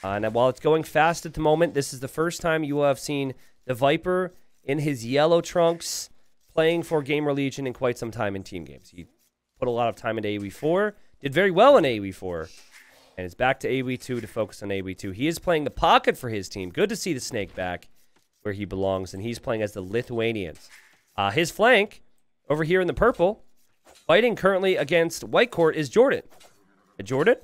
Now, while it's going fast at the moment, this is the first time you will have seen the Viper in his yellow trunks playing for GamerLegion in quite some time in team games. He put a lot of time into AoE4, did very well in AoE4, and is back to AoE2 to focus on AoE2. He is playing the pocket for his team. Good to see the Snake back where he belongs, and he's playing as the Lithuanians. His flank, over here in the purple, fighting currently against White Court is Jordan. Jordan,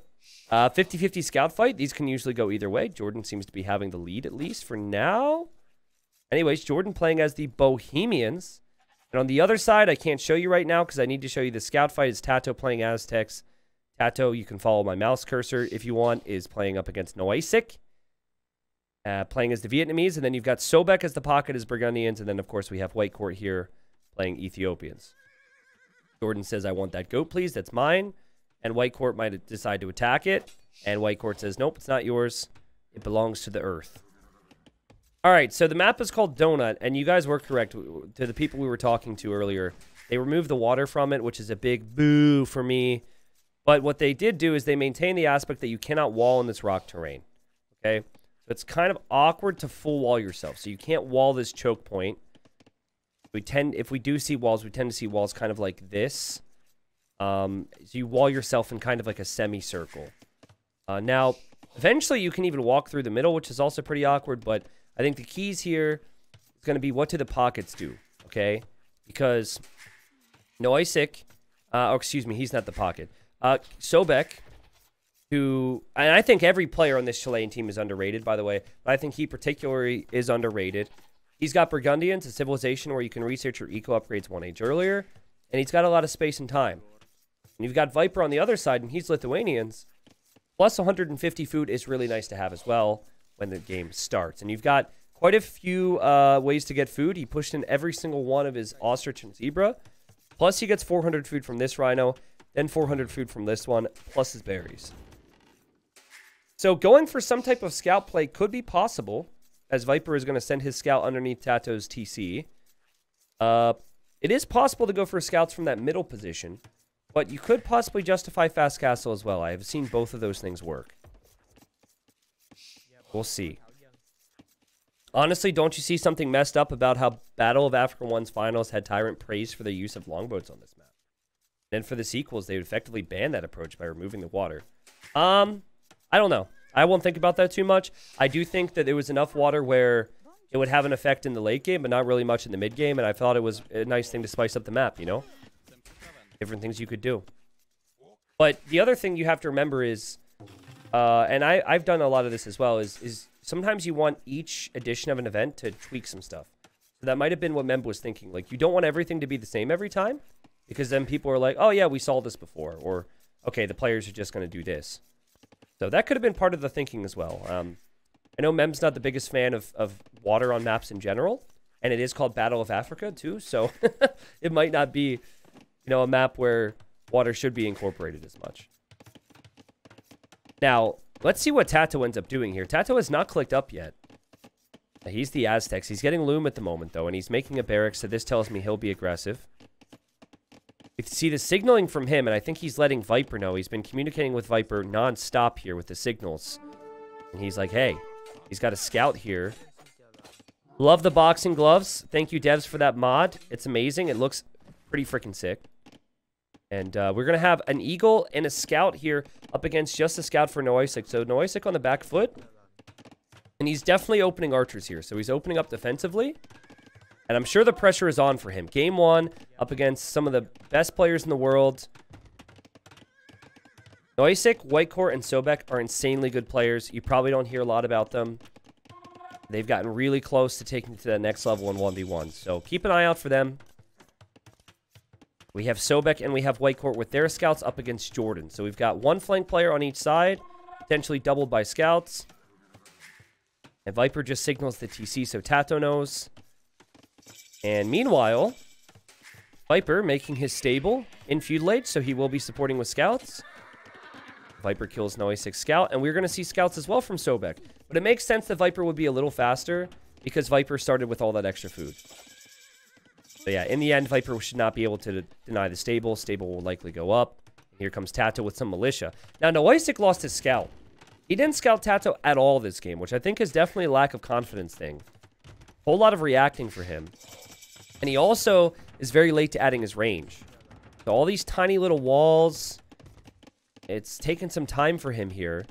50-50 scout fight. These can usually go either way. Jordan seems to be having the lead, at least for now. Anyways, Jordan playing as the Bohemians. And on the other side, I can't show you right now because I need to show you the scout fight. Is Tato playing Aztecs. Tato, you can follow my mouse cursor if you want, is playing up against Noisik. Playing as the Vietnamese. And then you've got Sobek as the pocket as Burgundians. And then, of course, we have White Court here playing Ethiopians. Jordan says, I want that goat, please. That's mine. And White Court might decide to attack it. And White Court says, nope, it's not yours. It belongs to the earth. All right, so the map is called Donut, and you guys were correct. To the people we were talking to earlier, they removed the water from it, which is a big boo for me. But what they did do is they maintain the aspect that you cannot wall in this rock terrain. Okay? So it's kind of awkward to full wall yourself. So you can't wall this choke point. If we do see walls, we tend to see walls kind of like this. So you wall yourself in kind of like a semicircle. Now, eventually you can even walk through the middle, which is also pretty awkward, but I think the keys here is going to be what do the pockets do, okay? Because Noisik, or excuse me, he's not the pocket. Sobek, who, and I think every player on this Chilean team is underrated, by the way, but I think he particularly is underrated. He's got Burgundians, a civilization where you can research your eco upgrades one age earlier, and he's got a lot of space and time. And you've got Viper on the other side, and he's Lithuanians. Plus 150 food is really nice to have as well when the game starts. And you've got quite a few ways to get food. He pushed in every single one of his ostrich and zebra. Plus he gets 400 food from this rhino, then 400 food from this one, plus his berries. So going for some type of scout play could be possible, as Viper is going to send his scout underneath Tato's TC. It is possible to go for scouts from that middle position, but you could possibly justify fast castle as well. I have seen both of those things work. We'll see. Honestly, don't you see something messed up about how Battle of Africa 1's finals had Tyrant praised for the use of longboats on this map? Then for the sequels, they would effectively ban that approach by removing the water. I don't know. I won't think about that too much. I do think that there was enough water where it would have an effect in the late game, but not really much in the mid game, and I thought it was a nice thing to spice up the map, you know? Different things you could do. But the other thing you have to remember is, and I've done a lot of this as well, is sometimes you want each edition of an event to tweak some stuff. So that might have been what Memb was thinking. Like, you don't want everything to be the same every time, because then people are like, oh yeah, we saw this before, or okay, the players are just going to do this. So that could have been part of the thinking as well. I know Memb's not the biggest fan of water on maps in general, and it is called Battle of Africa too, so it might not be, you know, a map where water should be incorporated as much. Now, let's see what Tato ends up doing here. Tato has not clicked up yet. He's the Aztecs. He's getting Loom at the moment, though, and he's making a barracks, so this tells me he'll be aggressive. You can see the signaling from him, and I think he's letting Viper know. He's been communicating with Viper non-stop here with the signals. And he's like, hey, he's got a scout here. Love the boxing gloves. Thank you, devs, for that mod. It's amazing. It looks pretty freaking sick. And we're going to have an eagle and a scout here up against just a scout for Noisik. So Noisik on the back foot. And he's definitely opening archers here. So he's opening up defensively. And I'm sure the pressure is on for him. Game 1 up against some of the best players in the world. Noisik, White Court, and Sobek are insanely good players. You probably don't hear a lot about them. They've gotten really close to taking it to the next level in 1v1. So keep an eye out for them. We have Sobek and we have White Court with their scouts up against Jordan. So we've got one flank player on each side, potentially doubled by scouts. And Viper just signals the TC so Tato knows. And meanwhile, Viper making his stable in feud late, so he will be supporting with scouts. Viper kills Noisik scout, and we're going to see scouts as well from Sobek. But it makes sense that Viper would be a little faster because Viper started with all that extra food. So yeah, in the end, Viper should not be able to deny the stable. Stable will likely go up. Here comes Tato with some militia. Now, Noisik lost his scout. He didn't scout Tato at all this game, which I think is definitely a lack of confidence thing. Whole lot of reacting for him. And he also is very late to adding his range. So all these tiny little walls, it's taken some time for him here.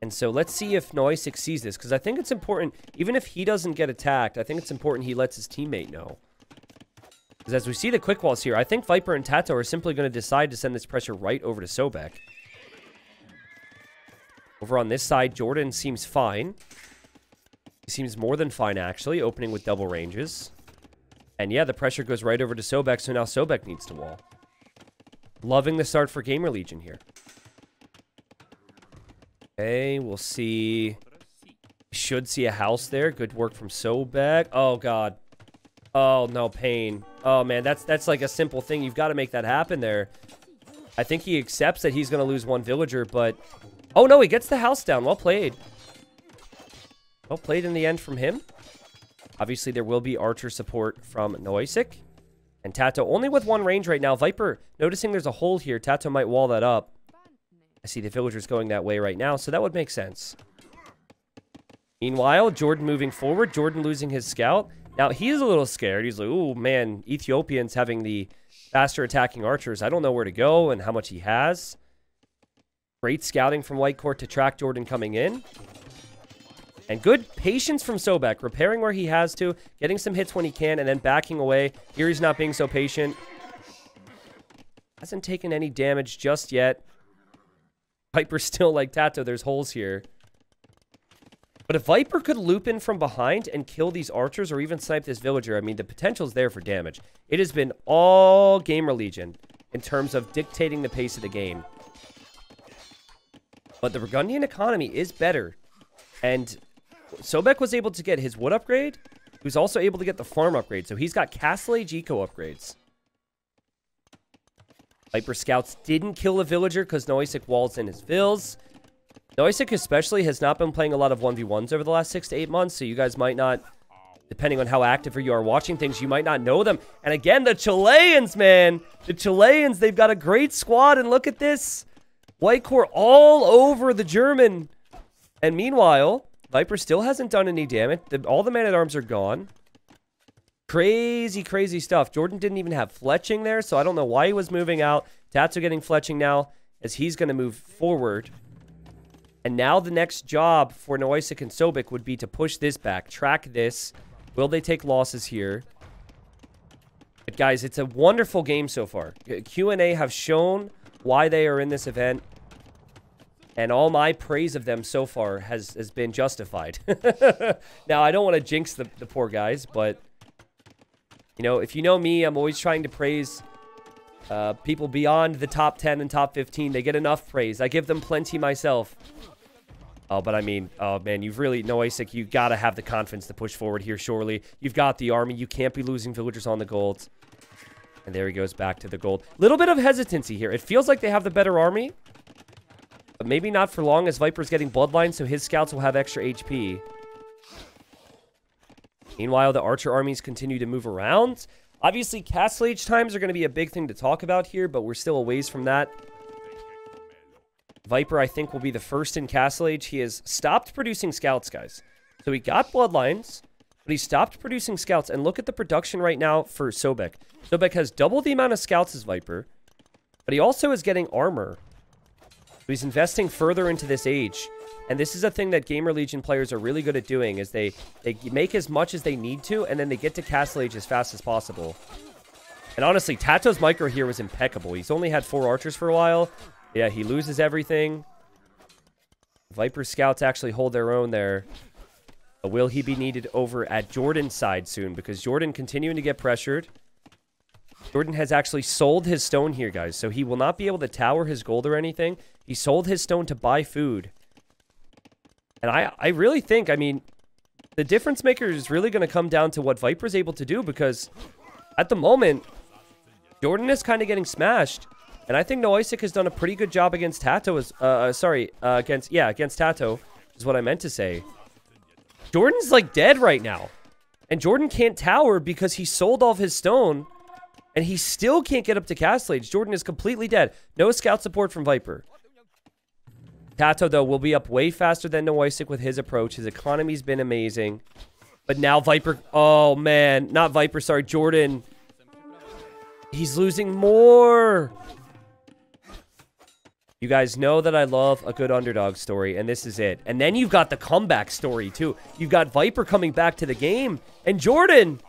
And so let's see if Noisik sees this, because I think it's important, even if he doesn't get attacked, I think it's important he lets his teammate know. Because as we see the quick walls here, I think Viper and Tato are simply going to decide to send this pressure right over to Sobek. Over on this side, Jordan seems fine. He seems more than fine, actually, opening with double ranges. And yeah, the pressure goes right over to Sobek, so now Sobek needs to wall. Loving the start for GamerLegion here. Okay, we'll see. Should see a house there. Good work from Sobek. Oh, God. Oh, no, pain. Oh, man, that's like a simple thing. You've got to make that happen there. I think he accepts that he's going to lose one villager, but... Oh, no, he gets the house down. Well played. Well played in the end from him. Obviously, there will be archer support from Noisik. And Tato only with one range right now. Viper, noticing there's a hole here. Tato might wall that up. I see the villagers going that way right now, so that would make sense. Meanwhile, Jordan moving forward. Jordan losing his scout. Now, he's a little scared. He's like, oh, man, Ethiopians having the faster attacking archers. I don't know where to go and how much he has. Great scouting from White Court to track Jordan coming in. And good patience from Sobek, repairing where he has to, getting some hits when he can, and then backing away. Here he's not being so patient. Hasn't taken any damage just yet. Viper's still like Tato, there's holes here. But if Viper could loop in from behind and kill these archers or even snipe this villager, I mean, the potential's there for damage. It has been all GamerLegion in terms of dictating the pace of the game. But the Burgundian economy is better. And Sobek was able to get his wood upgrade. He was also able to get the farm upgrade. So he's got Castle Age Eco upgrades. Viper Scouts didn't kill the villager because Noisik walls in his vills. Noisik especially has not been playing a lot of 1v1s over the last 6 to 8 months. So you guys might not, depending on how active you are watching things, you might not know them. And again, the Chileans, man. The Chileans, they've got a great squad. And look at this. White Core all over the German. And meanwhile, Viper still hasn't done any damage. All the man-at-arms are gone. Crazy, crazy stuff. Jordan didn't even have fletching there, so I don't know why he was moving out. Tatsu getting fletching now as he's going to move forward. And now the next job for Noisik and Sobek would be to push this back, track this. Will they take losses here? But guys, it's a wonderful game so far. Q&A have shown why they are in this event. And all my praise of them so far has been justified. Now, I don't want to jinx the poor guys, but... You know, if you know me, I'm always trying to praise people beyond the top 10 and top 15. They get enough praise. I give them plenty myself. Oh, but I mean, oh man, you've really, Noisik, you got to have the confidence to push forward here, surely. You've got the army. You can't be losing villagers on the gold. And there he goes back to the gold. Little bit of hesitancy here. It feels like they have the better army. But maybe not for long as Viper's getting bloodline, so his scouts will have extra HP. Meanwhile, the archer armies continue to move around. Obviously, Castle Age times are going to be a big thing to talk about here, but we're still a ways from that. Viper, I think, will be the first in Castle Age. He has stopped producing scouts, guys. So he got bloodlines, but he stopped producing scouts. And look at the production right now for Sobek. Sobek has double the amount of scouts as Viper, but he also is getting armor. So he's investing further into this age. And this is a thing that GamerLegion players are really good at doing, is they make as much as they need to, and then they get to Castle Age as fast as possible. And honestly, Tato's micro here was impeccable. He's only had 4 archers for a while. Yeah, he loses everything. Viper Scouts actually hold their own there. But will he be needed over at Jordan's side soon? Because Jordan continuing to get pressured. Jordan has actually sold his stone here, guys. So he will not be able to tower his gold or anything. He sold his stone to buy food. And I really think, I mean, the difference maker is really going to come down to what Viper's able to do, because at the moment, Jordan is kind of getting smashed. And I think Noisik has done a pretty good job against Tato. Against Tato is what I meant to say. Jordan's like dead right now. And Jordan can't tower because he sold all of his stone. And he still can't get up to Castle Age. Jordan is completely dead. No scout support from Viper. Tato, though, will be up way faster than Noisik with his approach. His economy's been amazing. But now Viper... Oh, man. Not Viper, sorry. Jordan. He's losing more. You guys know that I love a good underdog story, and this is it. And then you've got the comeback story, too. You've got Viper coming back to the game. And Jordan...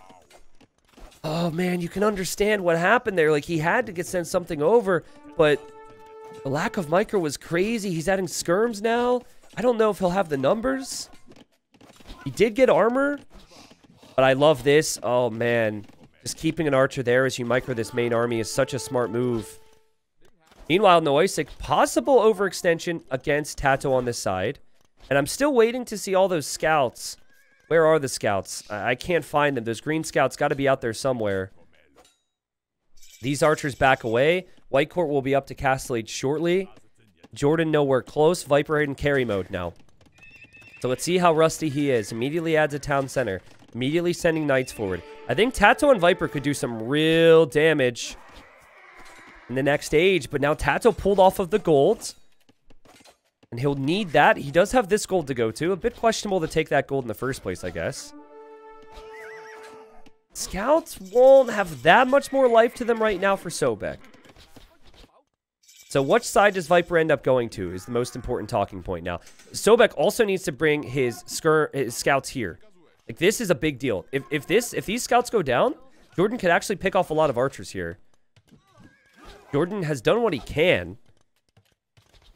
Oh, man, you can understand what happened there. Like, he had to get sent something over, but the lack of micro was crazy. He's adding skirms now. I don't know if he'll have the numbers. He did get armor, but I love this. Oh, man. Just keeping an archer there as you micro this main army is such a smart move. Meanwhile, Noisik, possible overextension against Tato on this side. And I'm still waiting to see all those scouts. Where are the scouts? I can't find them. Those green scouts got to be out there somewhere. These archers back away. White Court will be up to Castle Age shortly. Jordan nowhere close. Viper in carry mode now. So let's see how rusty he is. Immediately adds a town center. Immediately sending knights forward. I think Tato and Viper could do some real damage in the next age. But now Tato pulled off of the gold. And he'll need that. He does have this gold to go to. A bit questionable to take that gold in the first place, I guess. Scouts won't have that much more life to them right now for Sobek. So which side does Viper end up going to is the most important talking point now. Sobek also needs to bring his scouts here. Like, this is a big deal. If these scouts go down, Jordan could actually pick off a lot of archers here. Jordan has done what he can.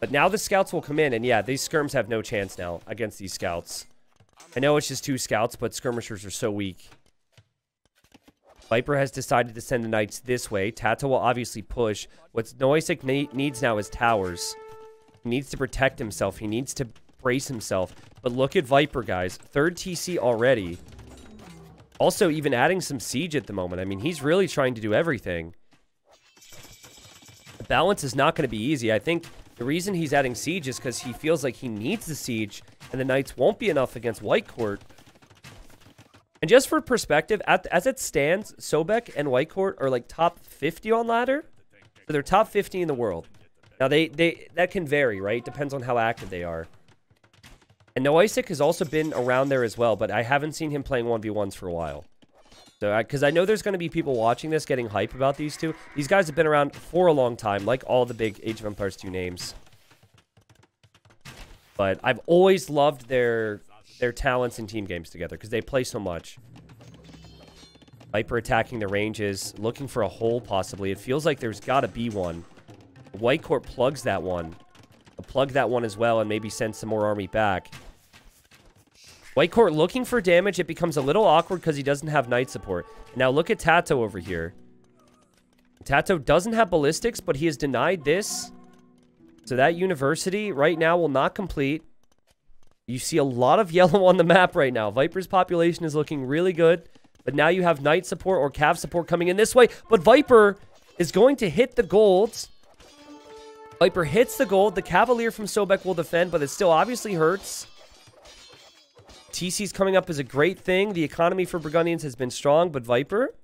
But now the scouts will come in. And yeah, these skirms have no chance now against these scouts. I know it's just 2 scouts, but skirmishers are so weak. Viper has decided to send the knights this way. Tato will obviously push. What Noisik needs now is towers. He needs to protect himself. He needs to brace himself. But look at Viper, guys. 3rd TC already. Also, even adding some siege at the moment. I mean, he's really trying to do everything. The balance is not going to be easy. I think the reason he's adding siege is because he feels like he needs the siege, and the knights won't be enough against White Court. And just for perspective, as it stands, Sobek and White Court are like top 50 on ladder. So they're top 50 in the world. Now, that can vary, right? Depends on how active they are. And Noisik has also been around there as well, but I haven't seen him playing 1v1s for a while. So, because I know there's going to be people watching this getting hype about these two. These guys have been around for a long time, like all the big Age of Empires 2 names. But I've always loved their talents in team games together because they play so much. Viper attacking the ranges, looking for a hole possibly. It feels like there's got to be one. White Court plugs that one. I'll plug that one as well and maybe send some more army back. White Court looking for damage. It becomes a little awkward because he doesn't have knight support. Now look at Tato over here. Tato doesn't have ballistics, but he has denied this. So that university right now will not complete. You see a lot of yellow on the map right now. Viper's population is looking really good. But now you have knight support or cav support coming in this way. But Viper is going to hit the gold. Viper hits the gold. The Cavalier from Sobek will defend, but it still obviously hurts. TC's coming up is a great thing. The economy for Burgundians has been strong, but Viper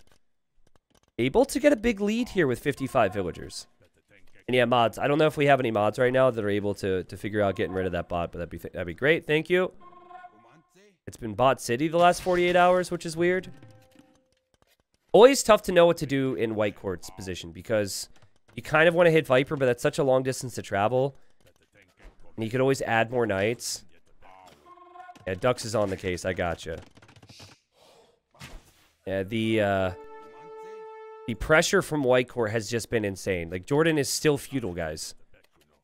able to get a big lead here with 55 villagers. And yeah, mods. I don't know if we have any mods right now that are able to figure out getting rid of that bot, but that'd be great. Thank you. It's been bot city the last 48 hours, which is weird. Always tough to know what to do in White Court's position because you kind of want to hit Viper, but that's such a long distance to travel. And you could always add more knights. Yeah, Dux is on the case. I gotcha. Yeah, the pressure from White Court has just been insane. Like, Jordan is still feudal, guys.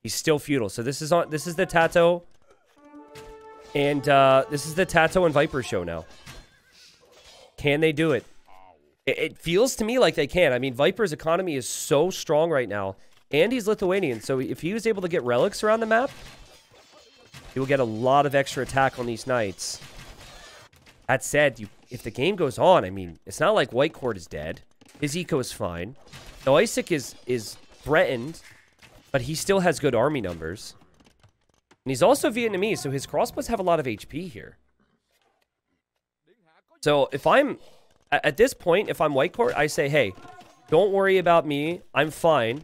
He's still feudal. So this is the Tato. And this is the Tato and Viper show now. Can they do it? It feels to me like they can. I mean, Viper's economy is so strong right now. And he's Lithuanian. So if he was able to get relics around the map, he will get a lot of extra attack on these knights. That said, if the game goes on, I mean, it's not like White Court is dead. His eco is fine. Noisik is threatened, but he still has good army numbers. And he's also Vietnamese, so his crossbows have a lot of HP here. So if I'm... At this point, if I'm White Court, I say, hey, don't worry about me. I'm fine.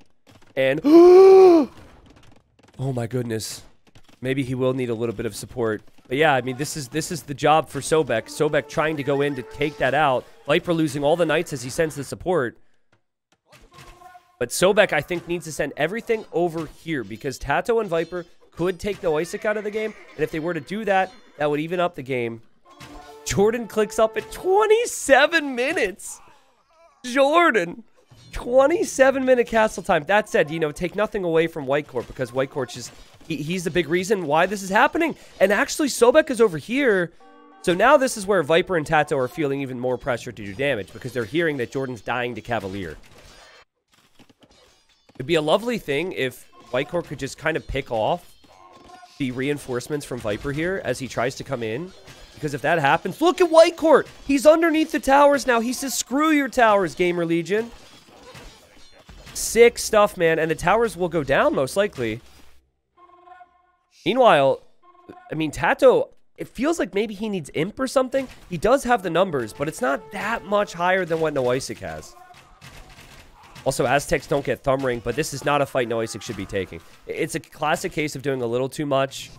And... Oh my goodness. Maybe he will need a little bit of support. But yeah, I mean, this is the job for Sobek. Sobek trying to go in to take that out. Viper losing all the knights as he sends the support. But Sobek, I think, needs to send everything over here because Tato and Viper could take Noisik out of the game. And if they were to do that, that would even up the game. Jordan clicks up at 27 minutes. Jordan, 27-minute castle time. That said, you know, take nothing away from Whitecourt because Whitecourt's just... He's the big reason why this is happening. And actually, Sobek is over here. So now this is where Viper and Tato are feeling even more pressure to do damage because they're hearing that Jordan's dying to Cavalier. It'd be a lovely thing if Whitecourt could just kind of pick off the reinforcements from Viper here as he tries to come in. Because if that happens, look at Whitecourt. He's underneath the towers now. He says, screw your towers, GamerLegion. Sick stuff, man. And the towers will go down most likely. Meanwhile, I mean, Tato, it feels like maybe he needs Imp or something. He does have the numbers, but it's not that much higher than what Noisik has. Also, Aztecs don't get Thumb Ring, but this is not a fight Noisik should be taking. It's a classic case of doing a little too much.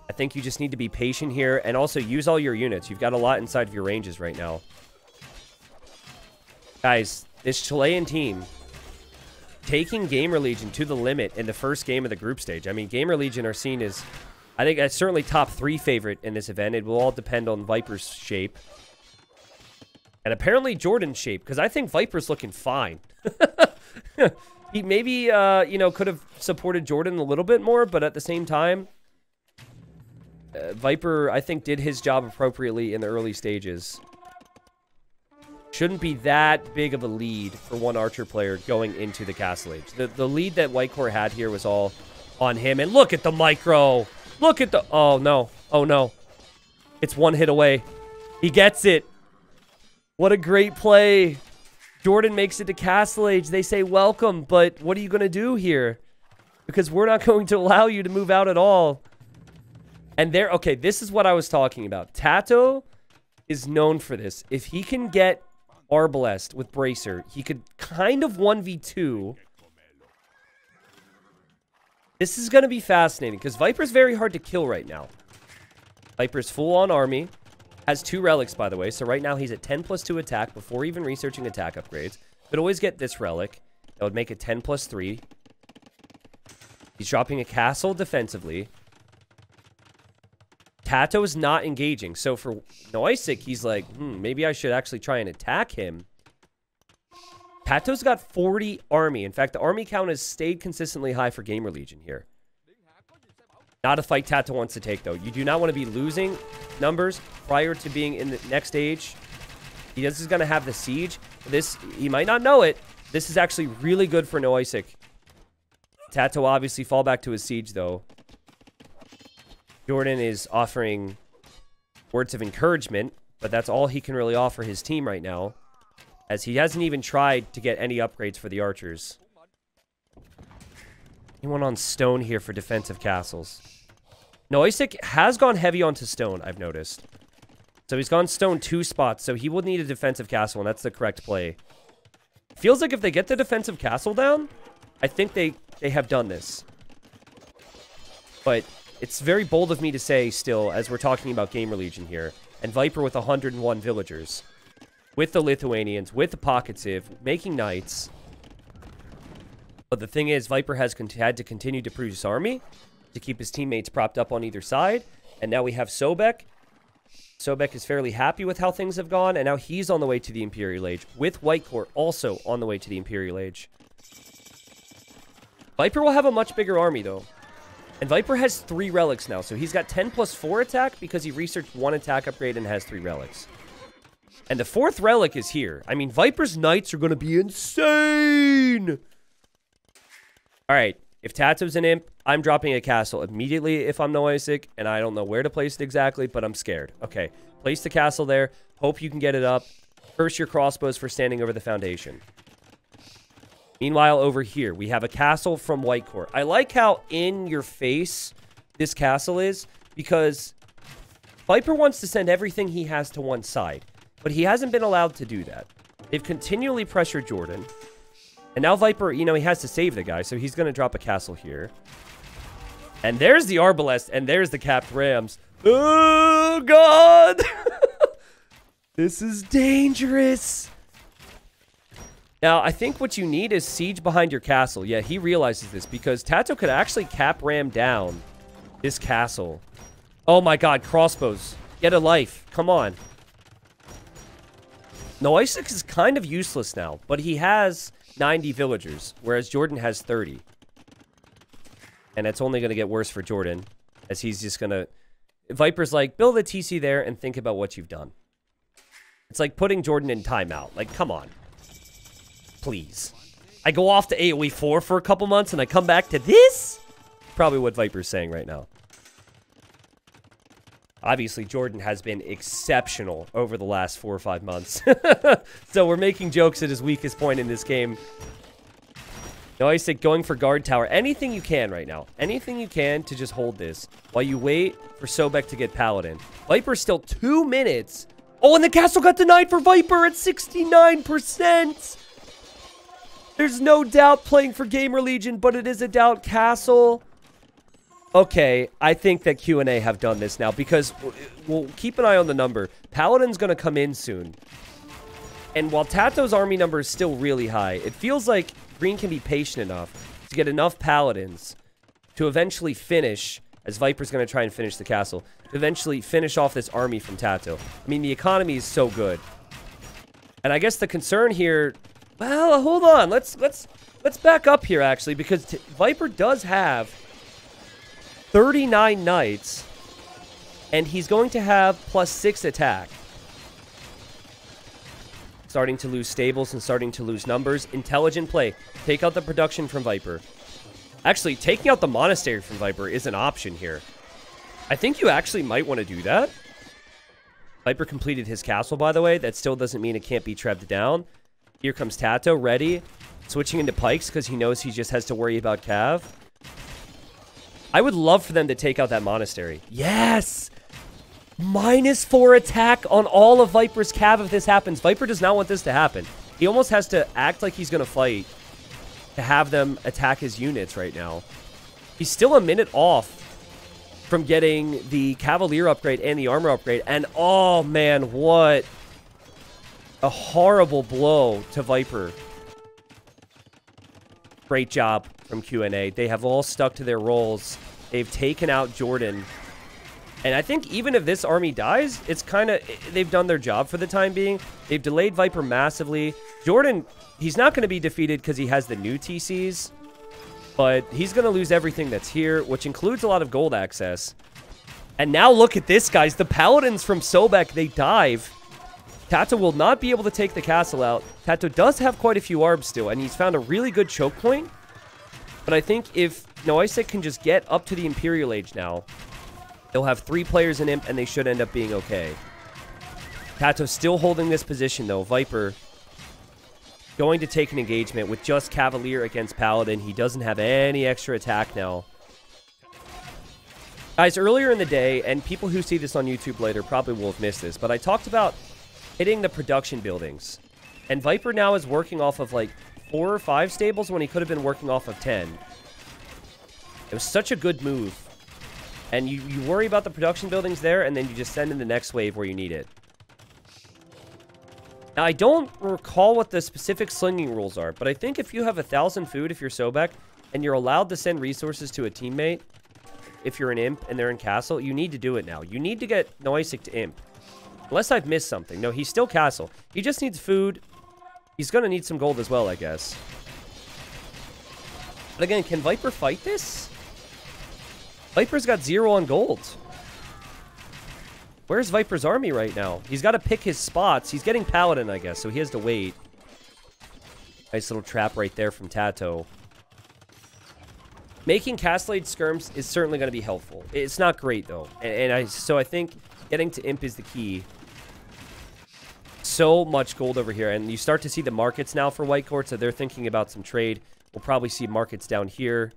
I think you just need to be patient here and also use all your units. You've got a lot inside of your ranges right now. Guys, this Chilean team... taking GamerLegion to the limit in the first game of the group stage. I mean, GamerLegion are seen as, I think, as certainly top 3 favorite in this event. It will all depend on Viper's shape. And apparently Jordan's shape, because I think Viper's looking fine. He maybe, you know, could have supported Jordan a little bit more, but at the same time, Viper, I think, did his job appropriately in the early stages. Shouldn't be that big of a lead for one Archer player going into the Castle Age. The lead that Whitecourt had here was all on him. And look at the micro. Look at the... Oh, no. Oh, no. It's one hit away. He gets it. What a great play. Jordan makes it to Castle Age. They say welcome, but what are you going to do here? Because we're not going to allow you to move out at all. And there... Okay, this is what I was talking about. Tato is known for this. If he can get... Arbalest with Bracer, he could kind of 1v2. This is going to be fascinating because Viper's very hard to kill right now. Viper's full on army. Has 2 relics, by the way. So right now he's at 10+2 attack before even researching attack upgrades. Could always get this relic. That would make it 10+3. He's dropping a castle defensively. Tato is not engaging. So for Noisik, he's like, maybe I should actually try and attack him. Tato's got 40 army. In fact, the army count has stayed consistently high for GamerLegion here. Not a fight Tato wants to take, though. You do not want to be losing numbers prior to being in the next stage. This is going to have the siege. This, he might not know it. This is actually really good for Noisik. Tato obviously fall back to his siege, though. Jordan is offering words of encouragement, but that's all he can really offer his team right now, as he hasn't even tried to get any upgrades for the archers. He went on stone here for defensive castles. Noisik has gone heavy onto stone, I've noticed. So he's gone stone 2 spots, so he will need a defensive castle, and that's the correct play. Feels like if they get the defensive castle down, I think they have done this. But it's very bold of me to say still, as we're talking about GamerLegion here, and Viper with 101 villagers. With the Lithuanians, with the Pocket Civ, making knights. But the thing is, Viper has had to continue to produce army to keep his teammates propped up on either side. And now we have Sobek. Sobek is fairly happy with how things have gone, and now he's on the way to the Imperial Age, with Whitecourt also on the way to the Imperial Age. Viper will have a much bigger army, though. And Viper has 3 relics now, so he's got 10+4 attack because he researched 1 attack upgrade and has 3 relics. And the 4th relic is here. I mean, Viper's knights are going to be insane! Alright, if Tato's an imp, I'm dropping a castle immediately if I'm Noisik, and I don't know where to place it exactly, but I'm scared. Okay, place the castle there. Hope you can get it up. Curse your crossbows for standing over the foundation. Meanwhile, over here, we have a castle from Whitecourt. I like how in your face this castle is, because Viper wants to send everything he has to one side, but he hasn't been allowed to do that. They've continually pressured Jordan, and now Viper, you know, he has to save the guy, so he's going to drop a castle here. And there's the Arbalest, and there's the capped Rams. Oh, God! This is dangerous. Now, I think what you need is siege behind your castle. Yeah, he realizes this because Tato could actually cap ram down this castle. Oh my God, crossbows. Get a life. Come on. Noisix is kind of useless now, but he has 90 villagers, whereas Jordan has 30. And it's only going to get worse for Jordan, as he's just going to... Viper's like, build a TC there and think about what you've done. It's like putting Jordan in timeout. Like, come on. Please. I go off to AoE 4 for a couple months and I come back to this? Probably what Viper's saying right now. Obviously, Jordan has been exceptional over the last 4 or 5 months. So we're making jokes at his weakest point in this game. Noisix going for guard tower. Anything you can right now. Anything you can to just hold this while you wait for Sobek to get Paladin. Viper's still 2 minutes. Oh, and the castle got denied for Viper at 69%. There's no doubt playing for GamerLegion, but it is a doubt castle. Okay, I think that Q&A have done this now because we'll keep an eye on the number. Paladin's going to come in soon. And while Tato's army number is still really high, it feels like Green can be patient enough to get enough Paladins to eventually finish, as Viper's going to try and finish the castle, to eventually finish off this army from Tato. I mean, the economy is so good. And I guess the concern here... Well, hold on. Let's back up here, actually, because Viper does have 39 knights, and he's going to have +6 attack. Starting to lose stables and starting to lose numbers. Intelligent play. Take out the production from Viper. Actually, taking out the monastery from Viper is an option here. I think you actually might want to do that. Viper completed his castle, by the way. That still doesn't mean it can't be trebbed down. Here comes Tato, ready. Switching into pikes because he knows he just has to worry about Cav. I would love for them to take out that monastery. Yes! -4 attack on all of Viper's Cav if this happens. Viper does not want this to happen. He almost has to act like he's going to fight to have them attack his units right now. He's still a minute off from getting the Cavalier upgrade and the armor upgrade. And oh man, what a horrible blow to Viper. Great job from Q&A. They have all stuck to their roles. They've taken out Jordan. And I think even if this army dies, it's kind of... They've done their job for the time being. They've delayed Viper massively. Jordan, he's not going to be defeated because he has the new TCs. But he's going to lose everything that's here, which includes a lot of gold access. And now look at this, guys. The Paladins from Sobek, they dive. Tato will not be able to take the castle out. Tato does have quite a few arbs still, and he's found a really good choke point. But I think if Noisix can just get up to the Imperial Age now, they'll have 3 players in Imp, and they should end up being okay. Tato's still holding this position, though. Viper going to take an engagement with just Cavalier against Paladin. He doesn't have any extra attack now. Guys, earlier in the day, and people who see this on YouTube later probably will have missed this, but I talked about hitting the production buildings. And Viper now is working off of like 4 or 5 stables when he could have been working off of 10. It was such a good move. And you worry about the production buildings there, and then you just send in the next wave where you need it. Now, I don't recall what the specific slinging rules are, but I think if you have 1,000 food, if you're Sobek, and you're allowed to send resources to a teammate, if you're an Imp and they're in Castle, you need to do it now. You need to get Noisix to Imp. Unless I've missed something. No, he's still Castle. He just needs food. He's going to need some gold as well, I guess. But again, can Viper fight this? Viper's got 0 on gold. Where's Viper's army right now? He's got to pick his spots. He's getting Paladin, I guess, so he has to wait. Nice little trap right there from Tato. Making Castlade skirms is certainly going to be helpful. It's not great, though. So I think getting to Imp is the key. So much gold over here. And you start to see the markets now for White Court, so they're thinking about some trade. We'll probably see markets down here.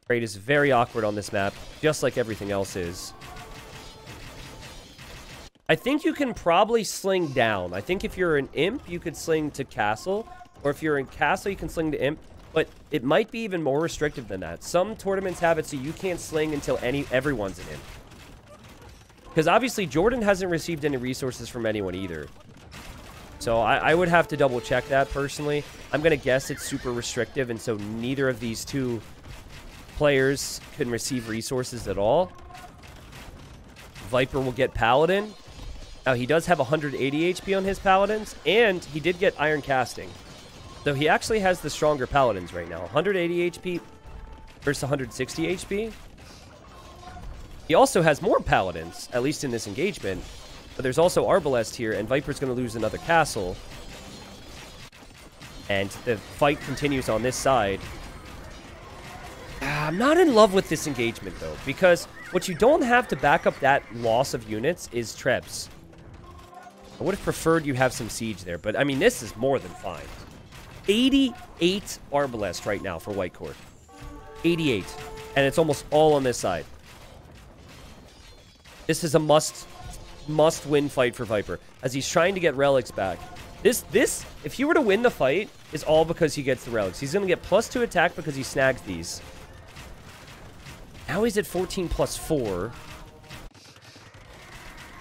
Trade is very awkward on this map, just like everything else is. I think you can probably sling down. I think if you're an Imp, you could sling to Castle. Or if you're in Castle, you can sling to Imp. But it might be even more restrictive than that. Some tournaments have it so you can't sling until everyone's in. Because obviously Jordan hasn't received any resources from anyone either. So I would have to double check that personally. I'm going to guess it's super restrictive, and so neither of these two players can receive resources at all. Viper will get Paladin. Now, he does have 180 HP on his Paladins, and he did get Iron Casting. So he actually has the stronger Paladins right now. 180 HP versus 160 HP. He also has more Paladins, at least in this engagement. But there's also Arbalest here, and Viper's going to lose another castle. And the fight continues on this side. I'm not in love with this engagement, though, because what you don't have to back up that loss of units is Trebs. I would have preferred you have some siege there, but, I mean, this is more than fine. 88 Arbalest right now for White Court. 88. And it's almost all on this side. This is a must-win fight for Viper, as he's trying to get relics back. This, if he were to win the fight, is all because he gets the relics. He's going to get +2 attack because he snags these. Now he's at 14 +4.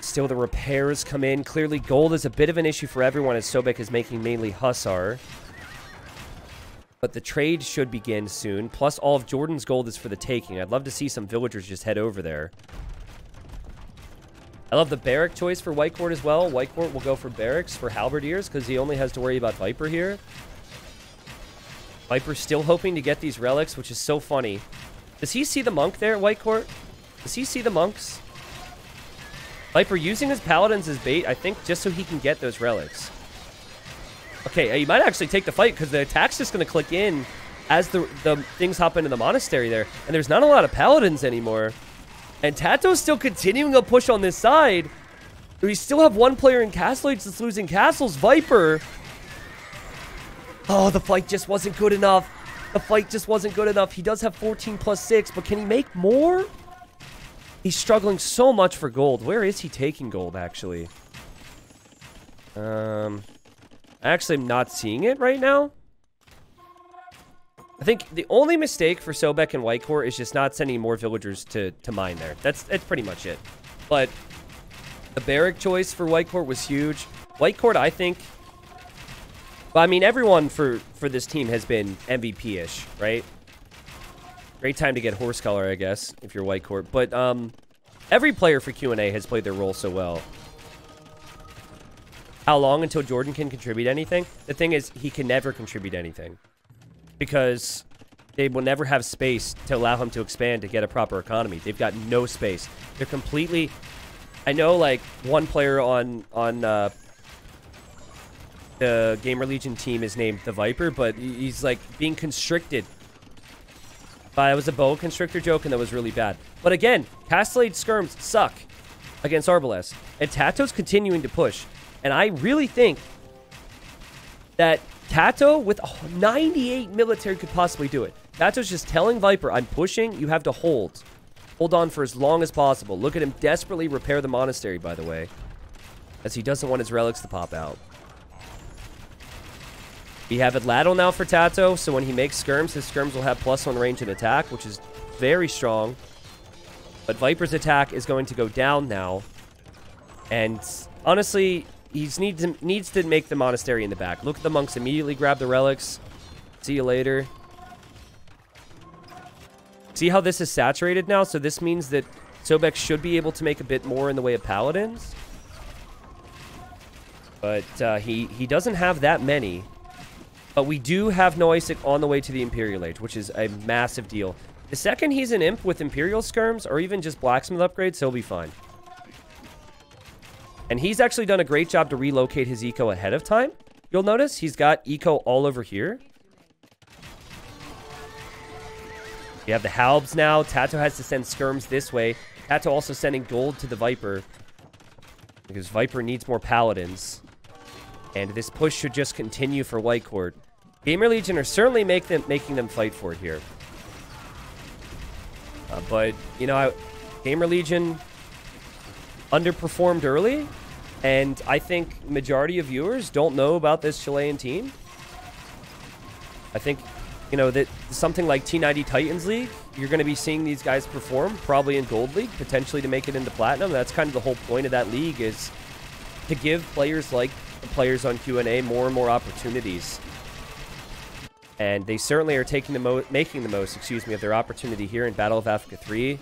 Still, the repairs come in. Clearly, gold is a bit of an issue for everyone, as Sobek is making mainly Hussar. But the trade should begin soon. Plus, all of Jordan's gold is for the taking. I'd love to see some villagers just head over there. I love the barrack choice for White Court as well. White Court will go for barracks for halberdiers because he only has to worry about Viper here. Viper's still hoping to get these relics, which is so funny. Does he see the monk there, White Court? Does he see the monks? Viper using his paladins as bait, I think, just so he can get those relics. Okay, he might actually take the fight because the attack's just going to click in as the things hop into the monastery there. And there's not a lot of paladins anymore. And Tato's still continuing a push on this side. We still have one player in Castle Age that's losing castles. Viper. Oh, the fight just wasn't good enough. The fight just wasn't good enough. He does have 14 +6, but can he make more? He's struggling so much for gold. Where is he taking gold, actually? I actually am not seeing it right now. I think the only mistake for Sobek and White Court is just not sending more villagers to mine there. That's pretty much it. But the barrack choice for White Court was huge. White Court, I think... Well, I mean, everyone for this team has been MVP-ish, right? Great time to get horse color, I guess, if you're White Court. But every player for Q&A has played their role so well. How long until Jordan can contribute anything? The thing is, he can never contribute anything. Because they will never have space to allow him to expand to get a proper economy. They've got no space. They're completely... I know, like, one player on the GamerLegion team is named TheViper, but he's, like, being constricted. That was a boa constrictor joke, and that was really bad. But again, Castle Age skirms suck against Arbalest. And Tato's continuing to push. And I really think that Tato, with 98 military, could possibly do it. Tato's just telling Viper, I'm pushing, you have to hold. Hold on for as long as possible. Look at him desperately repair the monastery, by the way. As he doesn't want his relics to pop out. We have Adladdle now for Tato, so when he makes skirms, his skirms will have +1 range and attack, which is very strong. But Viper's attack is going to go down now. And honestly... He needs to make the monastery in the back. Look at the monks immediately grab the relics. See you later. See how this is saturated now? So this means that Sobek should be able to make a bit more in the way of paladins. But he doesn't have that many. But we do have Noisik on the way to the Imperial Age, which is a massive deal. The second he's an imp with Imperial skirms, or even just blacksmith upgrades, he'll be fine. And he's actually done a great job to relocate his eco ahead of time. You'll notice he's got eco all over here. We have the Halbs now. Tato has to send skirms this way. Tato also sending gold to the Viper. Because Viper needs more paladins. And this push should just continue for White Court. GamerLegion are certainly making them fight for it here. But, you know, GamerLegion underperformed early, and I think majority of viewers don't know about this Chilean team. I think you know, that something like T90 Titans League, you're going to be seeing these guys perform, probably in Gold League, potentially to make it into Platinum. That's kind of the whole point of that league, is to give players like the players on Q&A more and more opportunities. And they certainly are making the most, of their opportunity here in Battle of Africa 3.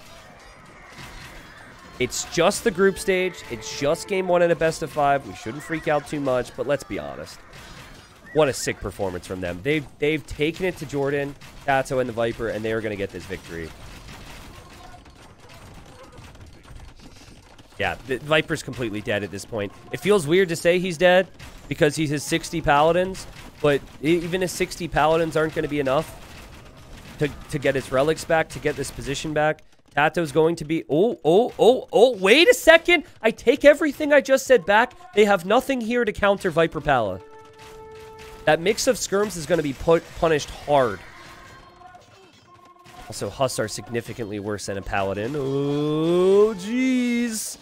It's just the group stage. It's just game 1 in a best of 5. We shouldn't freak out too much, but let's be honest. What a sick performance from them. They've taken it to Jordan, Tato, and the Viper, and they are going to get this victory. Yeah, the Viper's completely dead at this point. It feels weird to say he's dead because he has 60 Paladins, but even his 60 Paladins aren't going to be enough to get his relics back, to get this position back. Tato's going to be... Oh, wait a second! I take everything I just said back. They have nothing here to counter Viper Pala. That mix of skirms is going to be punished hard. Also, Husks are significantly worse than a Paladin. Oh, jeez.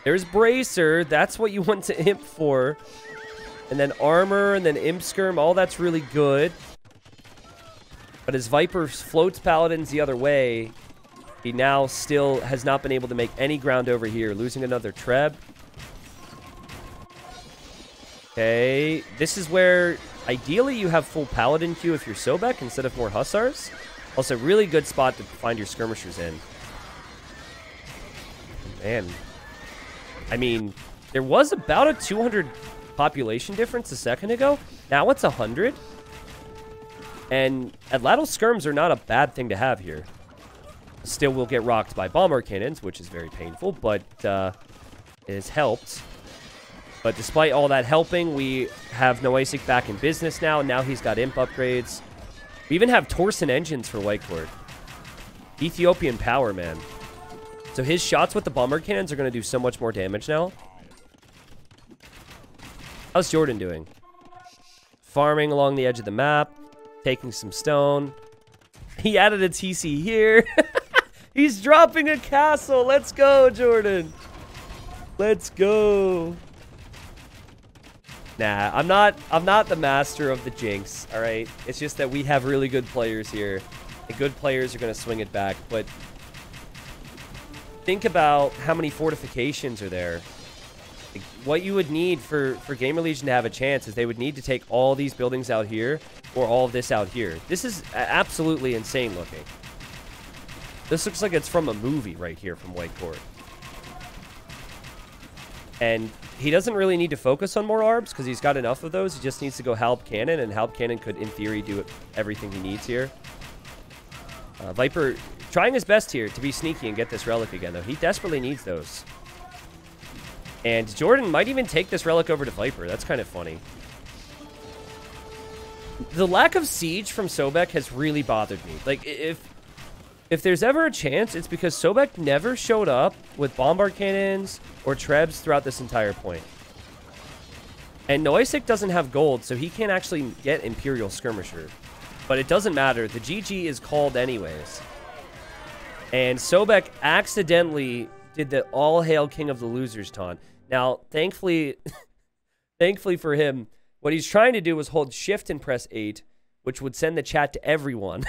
There's Bracer. That's what you want to imp for. And then Armor, and then Imp Skirm. All that's really good. But as Viper floats Paladins the other way, he now still has not been able to make any ground over here. Losing another Treb. Okay, this is where ideally you have full Paladin queue if you're Sobek instead of more Hussars. Also, really good spot to find your skirmishers in. Man, I mean, there was about a 200 population difference a second ago. Now it's 100. And Atlatl skirms are not a bad thing to have here. Still will get rocked by bomber cannons, which is very painful, but it has helped. But despite all that helping, we have Noisic back in business now. Now he's got imp upgrades. We even have Torsen engines for Whitecourt. Ethiopian power, man. So his shots with the bomber cannons are going to do so much more damage now. How's Jordan doing? Farming along the edge of the map. Taking some stone. He added a TC here. He's dropping a castle. Let's go, Jordan. Let's go. Nah, I'm not the master of the jinx, all right? It's just that we have really good players here. The good players are going to swing it back, but think about how many fortifications are there. Like, what you would need for GamerLegion to have a chance is they would need to take all these buildings out here or all of this out here. This is absolutely insane looking. This looks like it's from a movie right here from Whitecourt. And he doesn't really need to focus on more ARBs because he's got enough of those. He just needs to go Halb Cannon, and Halb Cannon could, in theory, do everything he needs here. Viper trying his best here to be sneaky and get this relic again, though. He desperately needs those. And Jordan might even take this relic over to Viper. That's kind of funny. The lack of siege from Sobek has really bothered me. Like, if there's ever a chance, it's because Sobek never showed up with bombard cannons or trebs throughout this entire point. And Noisic doesn't have gold, so he can't actually get Imperial Skirmisher. But it doesn't matter. The GG is called anyways. And Sobek accidentally did the all hail king of the losers taunt. Now, thankfully, thankfully for him, what he's trying to do was hold shift and press 8, which would send the chat to everyone.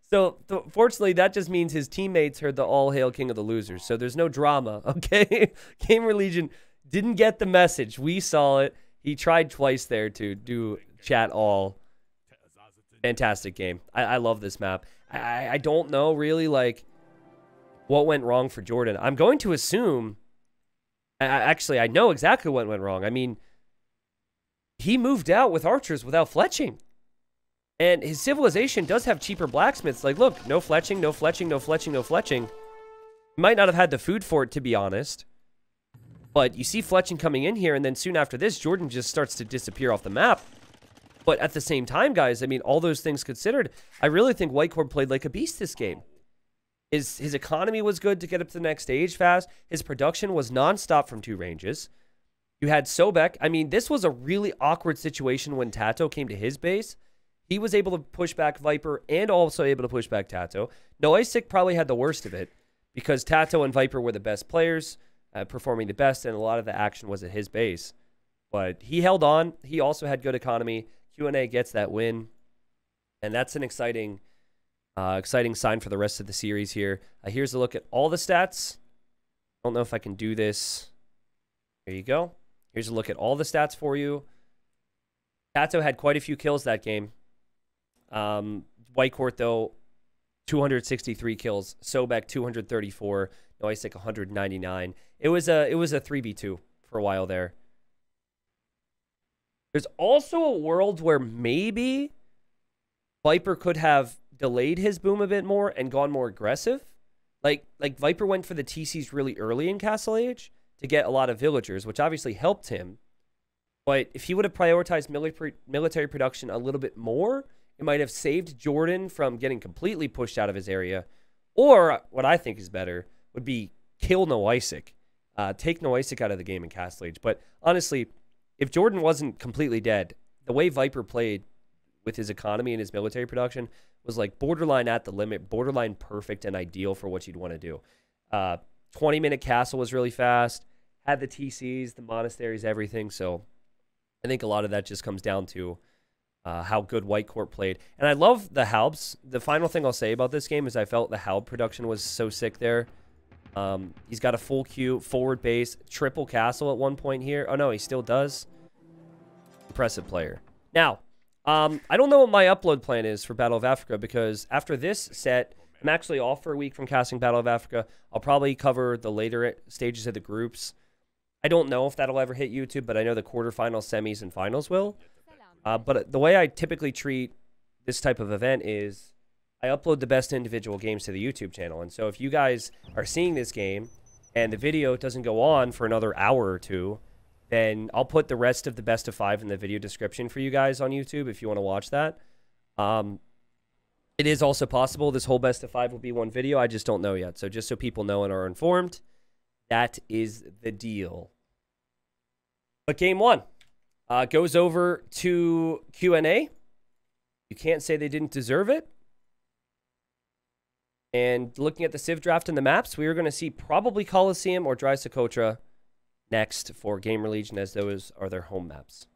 So, fortunately, that just means his teammates heard the all hail king of the losers. So there's no drama, okay? GamerLegion didn't get the message. We saw it. He tried twice there to do chat all. Fantastic game. I love this map. I don't know really, like, what went wrong for Jordan. I'm going to assume... Actually, I know exactly what went wrong. I mean, he moved out with archers without fletching. And his civilization does have cheaper blacksmiths. Like, look, no fletching, no fletching, no fletching, no fletching. He might not have had the food for it, to be honest. But you see fletching coming in here, and then soon after this, Jordan just starts to disappear off the map. But at the same time, guys, I mean, all those things considered, I really think Whitecourt played like a beast this game. His economy was good to get up to the next stage fast. His production was nonstop from 2 ranges. You had Sobek. I mean, this was a really awkward situation when Tato came to his base. He was able to push back Viper and also able to push back Tato. Noisic probably had the worst of it because Tato and Viper were the best players, performing the best, and a lot of the action was at his base. But he held on. He also had good economy. Q&A gets that win. And that's an exciting sign for the rest of the series here. Here's a look at all the stats. I don't know if I can do this. There you go. Here's a look at all the stats for you. Tato had quite a few kills that game. Whitecourt, though, 263 kills. Sobek, 234. Noisik, 199. It was a 3v2 for a while there. There's also a world where maybe Viper could have delayed his boom a bit more and gone more aggressive. Like Viper went for the TCs really early in Castle Age to get a lot of villagers, which obviously helped him. But if he would have prioritized military production a little bit more, it might have saved Jordan from getting completely pushed out of his area. Or, what I think is better, would be kill Noisik. Take Noisik out of the game in Castle Age. But honestly, if Jordan wasn't completely dead, the way Viper played with his economy and his military production was like borderline at the limit, borderline perfect and ideal for what you'd want to do. 20-minute castle was really fast, had the TCs, the monasteries, everything. So I think a lot of that just comes down to how good Whitecourt played. And I love the Halbs. The final thing I'll say about this game is I felt the Halb production was so sick there. He's got a full queue, forward base, triple castle at one point here. Oh, no, he still does. Impressive player. Now, I don't know what my upload plan is for Battle of Africa because after this set, I'm actually off for a week from casting Battle of Africa. I'll probably cover the later stages of the groups. I don't know if that'll ever hit YouTube, but I know the quarterfinals, semis, and finals will. But the way I typically treat this type of event is I upload the best individual games to the YouTube channel. And so if you guys are seeing this game and the video doesn't go on for another hour or two, then I'll put the rest of the best of 5 in the video description for you guys on YouTube if you want to watch that. It is also possible this whole best of 5 will be one video. I just don't know yet. So just so people know and are informed, that is the deal. But game 1 goes over to Q&A. You can't say they didn't deserve it. And looking at the Civ draft and the maps, we are going to see probably Coliseum or Dry Socotra next for GamerLegion, as those are their home maps.